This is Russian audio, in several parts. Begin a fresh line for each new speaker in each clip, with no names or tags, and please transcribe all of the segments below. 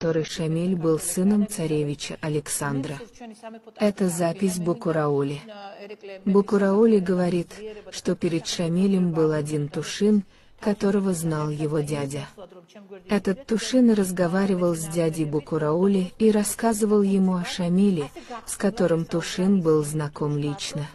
который Шамиль был сыном царевича Александра. Это запись Букураули. Букураули говорит, что перед Шамилем был один Тушин, которого знал его дядя. Этот Тушин разговаривал с дядей Букураули и рассказывал ему о Шамиле, с которым Тушин был знаком лично.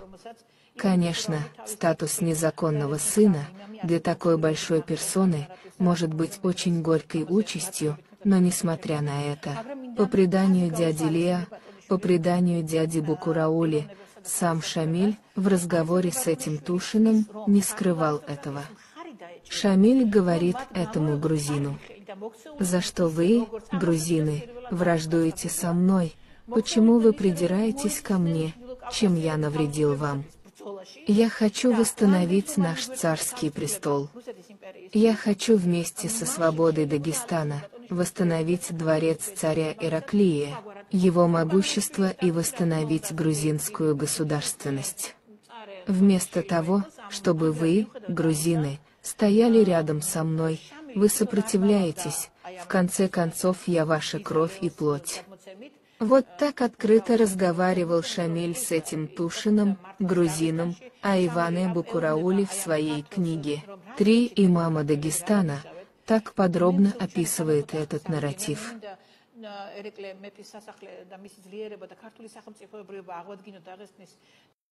Конечно, статус незаконного сына для такой большой персоны может быть очень горькой участью, но несмотря на это, по преданию дяди Леа, по преданию дяди Букураули, сам Шамиль в разговоре с этим Тушиным не скрывал этого. Шамиль говорит этому грузину: «За что вы, грузины, враждуете со мной? Почему вы придираетесь ко мне, чем я навредил вам? Я хочу восстановить наш царский престол. Я хочу вместе со свободой Дагестана восстановить дворец царя Ираклия, его могущество и восстановить грузинскую государственность. Вместо того, чтобы вы, грузины, стояли рядом со мной, вы сопротивляетесь, в конце концов я ваша кровь и плоть». Вот так открыто разговаривал Шамиль с этим Тушиным, грузином, а Иване Букураули в своей книге «Три имама Дагестана» так подробно описывает этот нарратив.